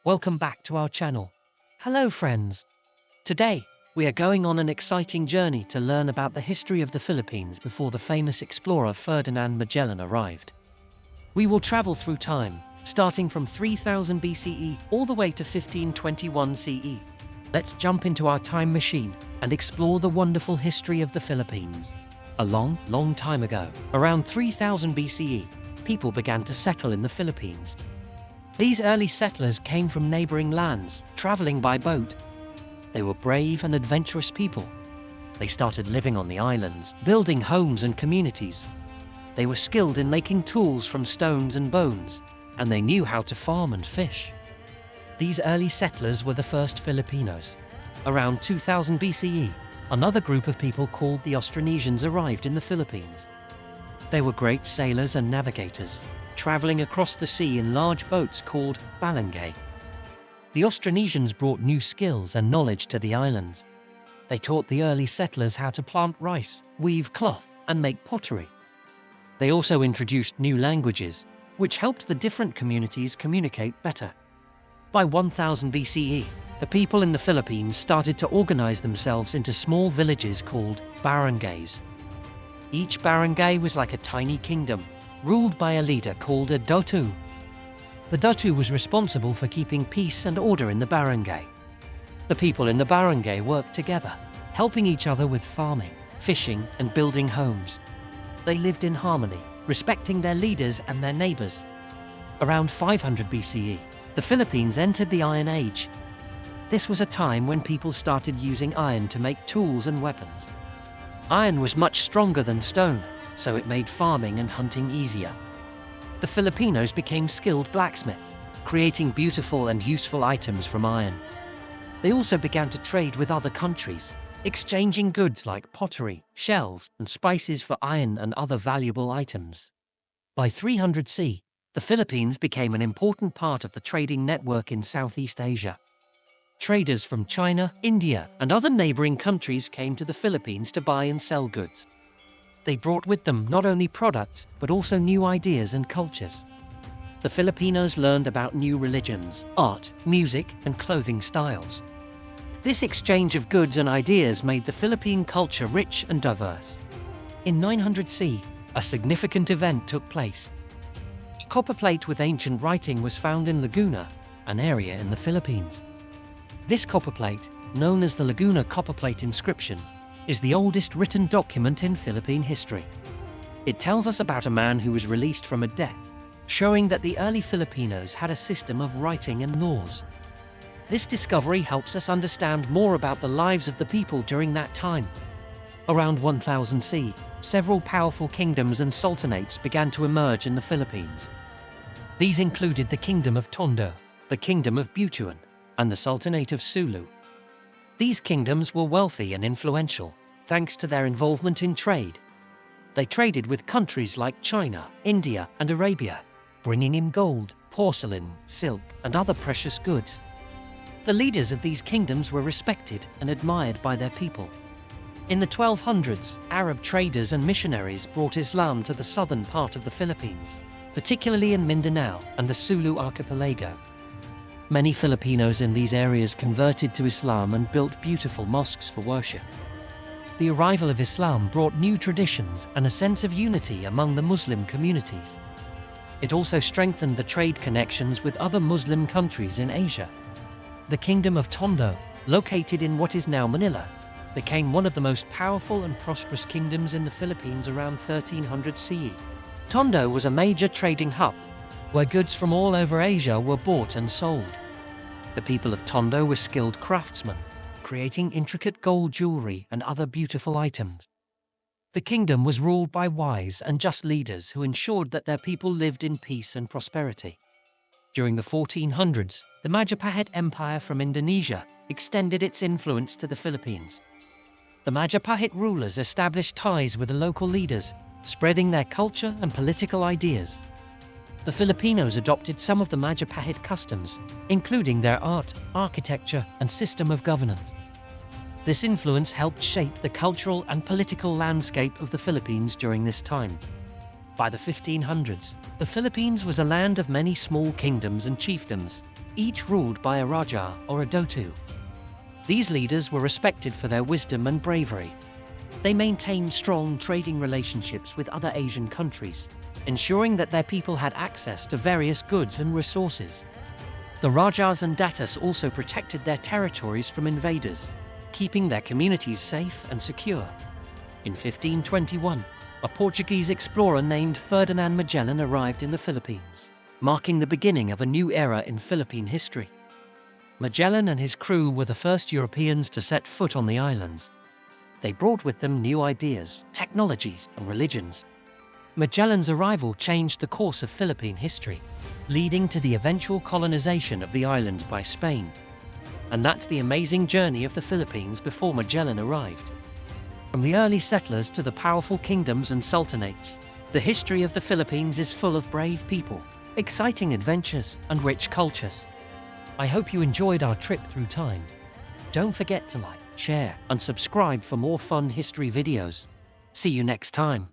Welcome back to our channel. Hello friends. Today, we are going on an exciting journey to learn about the history of the Philippines before the famous explorer Ferdinand Magellan arrived. We will travel through time, starting from 3000 BCE all the way to 1521 CE. Let's jump into our time machine and explore the wonderful history of the Philippines. A long time ago, around 3000 BCE, people began to settle in the Philippines. These early settlers came from neighboring lands, traveling by boat. They were brave and adventurous people. They started living on the islands, building homes and communities. They were skilled in making tools from stones and bones, and they knew how to farm and fish. These early settlers were the first Filipinos. Around 2000 BCE, another group of people called the Austronesians arrived in the Philippines. They were great sailors and navigators, traveling across the sea in large boats called barangays. The Austronesians brought new skills and knowledge to the islands. They taught the early settlers how to plant rice, weave cloth, and make pottery. They also introduced new languages, which helped the different communities communicate better. By 1000 BCE, the people in the Philippines started to organize themselves into small villages called barangays. Each barangay was like a tiny kingdom, ruled by a leader called a datus. The datus was responsible for keeping peace and order in the barangay. The people in the barangay worked together, helping each other with farming, fishing, and building homes. They lived in harmony, respecting their leaders and their neighbors. Around 500 BCE, the Philippines entered the Iron Age. This was a time when people started using iron to make tools and weapons. Iron was much stronger than stone, so it made farming and hunting easier. The Filipinos became skilled blacksmiths, creating beautiful and useful items from iron. They also began to trade with other countries, exchanging goods like pottery, shells, and spices for iron and other valuable items. By 300 CE, the Philippines became an important part of the trading network in Southeast Asia. Traders from China, India, and other neighboring countries came to the Philippines to buy and sell goods. They brought with them not only products, but also new ideas and cultures. The Filipinos learned about new religions, art, music, and clothing styles. This exchange of goods and ideas made the Philippine culture rich and diverse. In 900 CE, a significant event took place. A copper plate with ancient writing was found in Laguna, an area in the Philippines. This copper plate, known as the Laguna copperplate inscription, is the oldest written document in Philippine history. It tells us about a man who was released from a debt, showing that the early Filipinos had a system of writing and laws. This discovery helps us understand more about the lives of the people during that time. Around 1000 CE, several powerful kingdoms and sultanates began to emerge in the Philippines. These included the Kingdom of Tondo, the Kingdom of Butuan, and the Sultanate of Sulu. These kingdoms were wealthy and influential, thanks to their involvement in trade. They traded with countries like China, India, and Arabia, bringing in gold, porcelain, silk, and other precious goods. The leaders of these kingdoms were respected and admired by their people. In the 1200s, Arab traders and missionaries brought Islam to the southern part of the Philippines, particularly in Mindanao and the Sulu archipelago. Many Filipinos in these areas converted to Islam and built beautiful mosques for worship. The arrival of Islam brought new traditions and a sense of unity among the Muslim communities. It also strengthened the trade connections with other Muslim countries in Asia. The Kingdom of Tondo, located in what is now Manila, became one of the most powerful and prosperous kingdoms in the Philippines around 1300 CE. Tondo was a major trading hub, where goods from all over Asia were bought and sold. The people of Tondo were skilled craftsmen, creating intricate gold jewelry and other beautiful items. The kingdom was ruled by wise and just leaders who ensured that their people lived in peace and prosperity. During the 1400s, the Majapahit Empire from Indonesia extended its influence to the Philippines. The Majapahit rulers established ties with the local leaders, spreading their culture and political ideas. The Filipinos adopted some of the Majapahit customs, including their art, architecture, and system of governance. This influence helped shape the cultural and political landscape of the Philippines during this time. By the 1500s, the Philippines was a land of many small kingdoms and chiefdoms. each ruled by a Raja or a Dotu. These leaders were respected for their wisdom and bravery. They maintained strong trading relationships with other Asian countries, ensuring that their people had access to various goods and resources. The Rajas and datus also protected their territories from invaders, keeping their communities safe and secure. In 1521, a Portuguese explorer named Ferdinand Magellan arrived in the Philippines, marking the beginning of a new era in Philippine history. Magellan and his crew were the first Europeans to set foot on the islands. They brought with them new ideas, technologies, and religions. Magellan's arrival changed the course of Philippine history, leading to the eventual colonization of the islands by Spain. And that's the amazing journey of the Philippines before Magellan arrived. From the early settlers to the powerful kingdoms and sultanates, the history of the Philippines is full of brave people, exciting adventures, and rich cultures. I hope you enjoyed our trip through time. Don't forget to like, share, and subscribe for more fun history videos. See you next time.